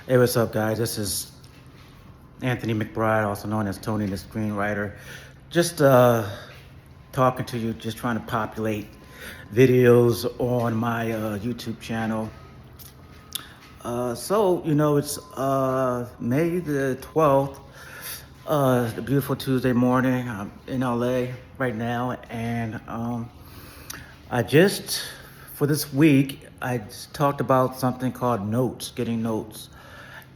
Hey, what's up, guys? This is Anthony McBride, also known as Tony the Screenwriter. Just talking to you, just trying to populate videos on my YouTube channel. It's May the 12th, the beautiful Tuesday morning. I'm in LA right now, and I just, for this week, I just talked about something called notes, getting notes,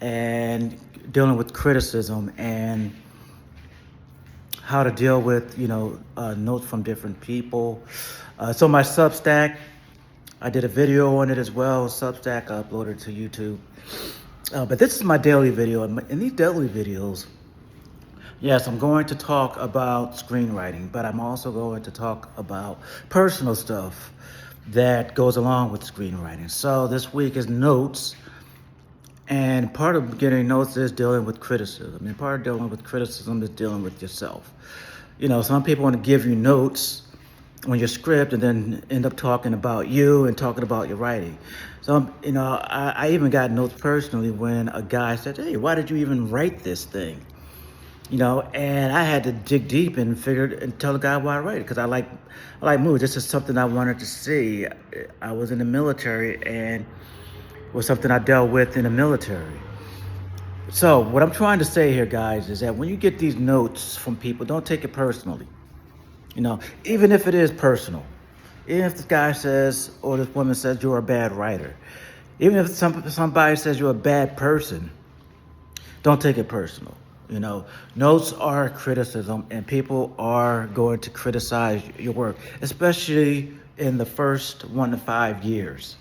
and dealing with criticism and how to deal with, notes from different people. So my Substack, I did a video on it as well. Substack, I uploaded to YouTube. But this is my daily video. And in these daily videos, yes, I'm going to talk about screenwriting, but I'm also going to talk about personal stuff that goes along with screenwriting. So this week is notes, and part of getting notes is dealing with criticism. And part of dealing with criticism is dealing with yourself. Some people want to give you notes on your script and then end up talking about you and talking about your writing. So, I even got notes personally when a guy said, "Hey, why did you even write this thing?" And I had to dig deep and tell the guy why I write it, because I like movies. This is something I wanted to see. I was in the military, and it was something I dealt with in the military. So what I'm trying to say here, guys, is that when you get these notes from people, don't take it personally. Even if it is personal, even if this guy says or this woman says you're a bad writer, even if somebody says you're a bad person, don't take it personal. Notes are criticism, and people are going to criticize your work, especially in the first 1 to 5 years.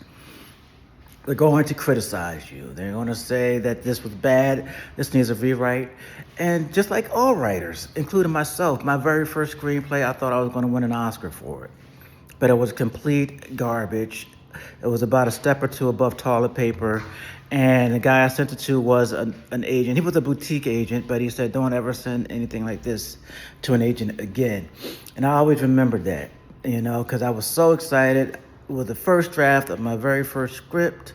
They're going to criticize you. They're going to say that this was bad, this needs a rewrite. And just like all writers, including myself, my very first screenplay, I thought I was going to win an Oscar for it. But it was complete garbage. It was about a step or two above toilet paper. And the guy I sent it to was an agent. He was a boutique agent, but he said, "Don't ever send anything like this to an agent again." And I always remembered that, because I was so excited with the first draft of my very first script.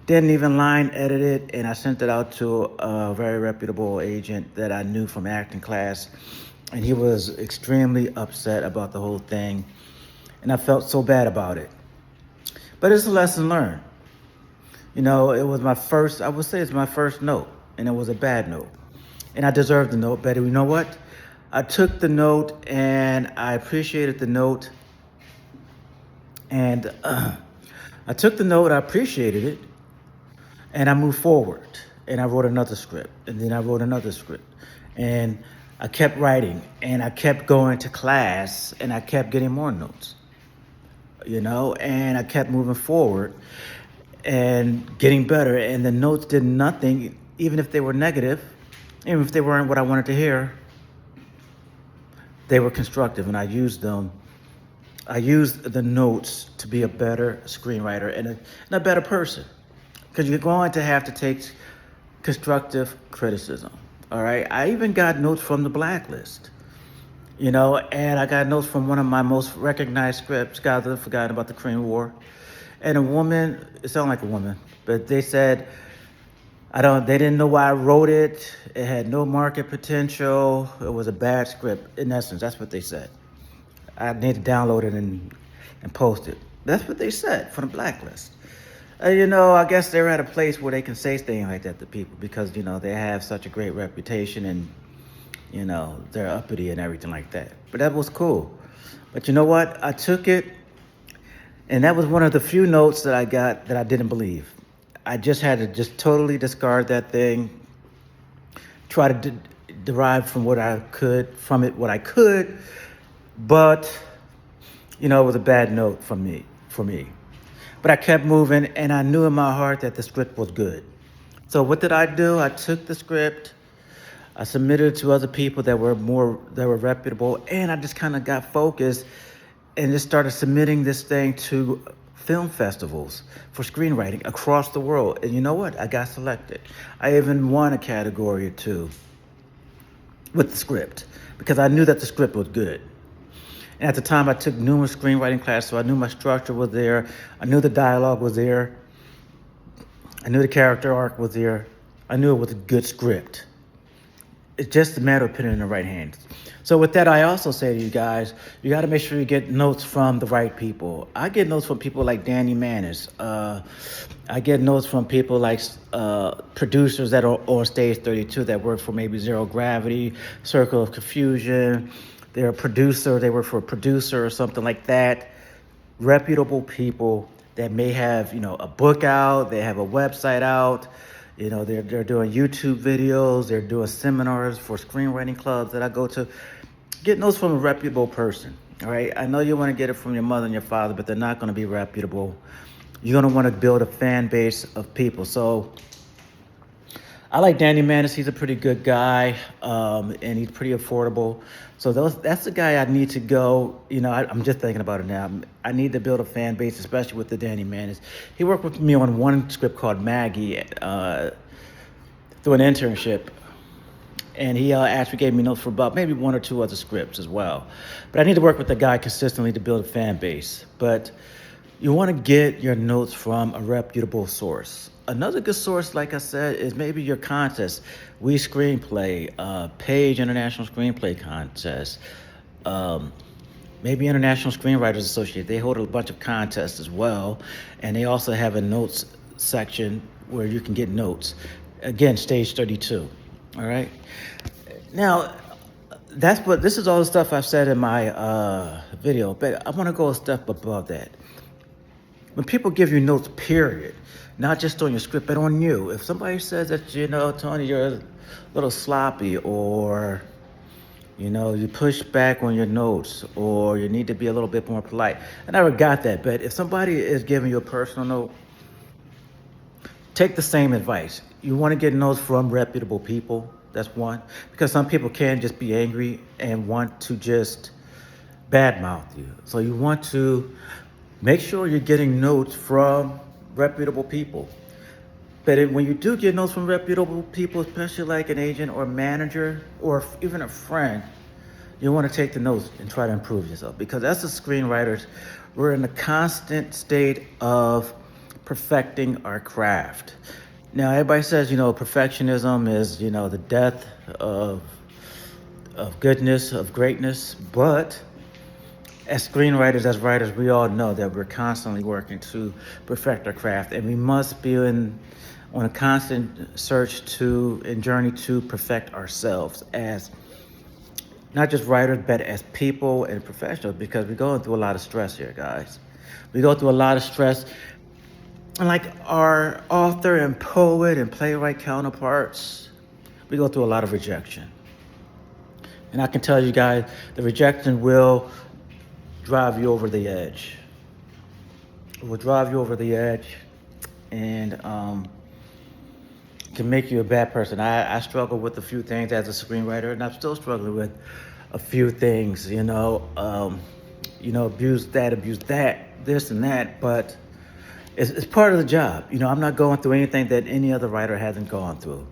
Didn't even line edit it, and I sent it out to a very reputable agent that I knew from acting class. And he was extremely upset about the whole thing. And I felt so bad about it. But it's a lesson learned. It was I would say it's my first note, and it was a bad note. And I deserved the note, but you know what? I took the note, and I appreciated the note. And I took the note, I appreciated it, and I moved forward. And I wrote another script, and then I wrote another script. And I kept writing, and I kept going to class, and I kept getting more notes. And I kept moving forward and getting better. And the notes did nothing, even if they were negative, even if they weren't what I wanted to hear, they were constructive, and I used them. I used the notes to be a better screenwriter and a better person, because you're going to have to take constructive criticism. All right. I even got notes from the Blacklist. And I got notes from one of my most recognized scripts, guys that have forgotten about the Korean War. And a woman, it sounded like a woman, but they said, they didn't know why I wrote it. It had no market potential. It was a bad script. In essence, that's what they said. I need to download it and post it. That's what they said from the Blacklist. I guess they're at a place where they can say things like that to people because, they have such a great reputation, and they're uppity and everything like that. But that was cool. But you know what? I took it, and that was one of the few notes that I got that I didn't believe. I just had to just totally discard that thing, try to derive from what I could, but, it was a bad note for me. But I kept moving, and I knew in my heart that the script was good. So what did I do? I took the script, I submitted it to other people that were reputable, and I just kind of got focused and just started submitting this thing to film festivals for screenwriting across the world. And you know what? I got selected. I even won a category or two with the script because I knew that the script was good. And at the time, I took numerous screenwriting classes, so I knew my structure was there. I knew the dialogue was there. I knew the character arc was there. I knew it was a good script. It's just a matter of putting it in the right hands. So with that, I also say to you guys, you got to make sure you get notes from the right people. I get notes from people like Danny Manis. I get notes from people like producers that are on Stage 32 that work for maybe Zero Gravity, Circle of Confusion. They're a producer. They work for a producer or something like that. Reputable people that may have, a book out. They have a website out. They're doing YouTube videos. They're doing seminars for screenwriting clubs that I go to. Get those from a reputable person. All right. I know you want to get it from your mother and your father, but they're not going to be reputable. You're going to want to build a fan base of people. So I like Danny Manis. He's a pretty good guy, and he's pretty affordable. So that's the guy I need to go. I'm just thinking about it now. I need to build a fan base, especially with the Danny Manis. He worked with me on one script called Maggie through an internship. And he actually gave me notes for about maybe one or two other scripts as well. But I need to work with the guy consistently to build a fan base. But you want to get your notes from a reputable source. Another good source, like I said, is maybe your contest. We Screenplay, Page International Screenplay Contest, maybe International Screenwriters Association. They hold a bunch of contests as well. And they also have a notes section where you can get notes. Again, Stage 32. All right. Now, this is all the stuff I've said in my video, but I want to go a step above that. When people give you notes, period, not just on your script, but on you. If somebody says that, Tony, you're a little sloppy, or, you push back on your notes, or you need to be a little bit more polite. I never got that, but if somebody is giving you a personal note, take the same advice. You want to get notes from reputable people. That's one. Because some people can just be angry and want to just badmouth you. So you want to make sure you're getting notes from reputable people. But when you do get notes from reputable people, especially like an agent or manager or even a friend, you want to take the notes and try to improve yourself. Because as the screenwriters, we're in a constant state of perfecting our craft. Now, everybody says, perfectionism is, the death of goodness, of greatness. But as screenwriters, as writers, we all know that we're constantly working to perfect our craft. And we must be on a constant search and journey to perfect ourselves as not just writers, but as people and professionals, because we're going through a lot of stress here, guys. We go through a lot of stress. And like our author and poet and playwright counterparts, we go through a lot of rejection. And I can tell you guys, the rejection will drive you over the edge. It will drive you over the edge and can make you a bad person. I struggle with a few things as a screenwriter, and I'm still struggling with a few things, abuse that, this and that, but it's part of the job. I'm not going through anything that any other writer hasn't gone through.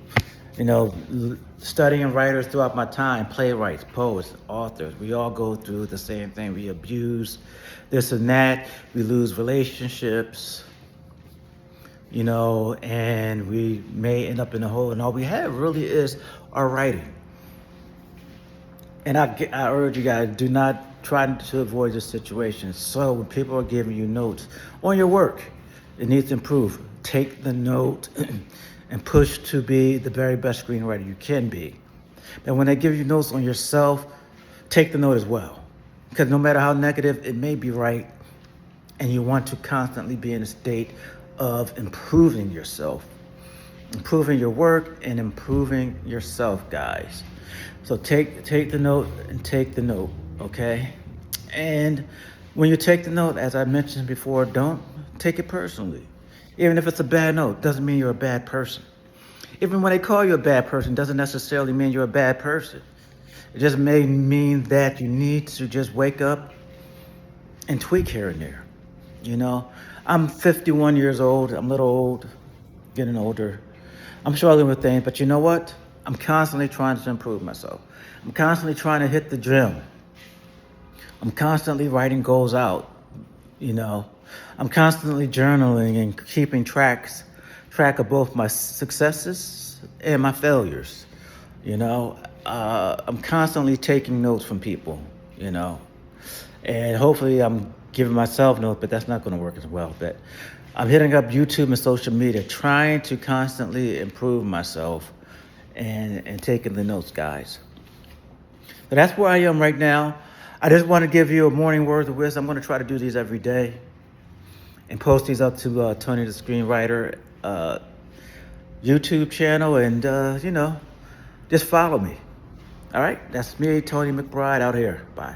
Studying writers throughout my time, playwrights, poets, authors, we all go through the same thing. We abuse this and that. We lose relationships, and we may end up in a hole. And all we have really is our writing. And I urge you guys, do not try to avoid this situation. So when people are giving you notes on your work, it needs to improve. Take the note and push to be the very best screenwriter you can be. And when they give you notes on yourself, take the note as well. Because no matter how negative, it may be right. And you want to constantly be in a state of improving yourself, improving your work and improving yourself, guys. So take the note and take the note, okay? And when you take the note, as I mentioned before, don't take it personally. Even if it's a bad note, doesn't mean you're a bad person. Even when they call you a bad person, doesn't necessarily mean you're a bad person. It just may mean that you need to just wake up and tweak here and there. I'm 51 years old. I'm a little old, getting older. I'm struggling with things, but you know what? I'm constantly trying to improve myself. I'm constantly trying to hit the gym. I'm constantly writing goals out. I'm constantly journaling and keeping track of both my successes and my failures. You know, I'm constantly taking notes from people, you know, and hopefully I'm giving myself notes, but that's not going to work as well. But I'm hitting up YouTube and social media, trying to constantly improve myself and taking the notes, guys. But that's where I am right now. I just want to give you a morning word of wisdom. I'm going to try to do these every day and post these up to Tony the Screenwriter YouTube channel, and you know, just follow me. All right, that's me, Tony McBride, out here. Bye.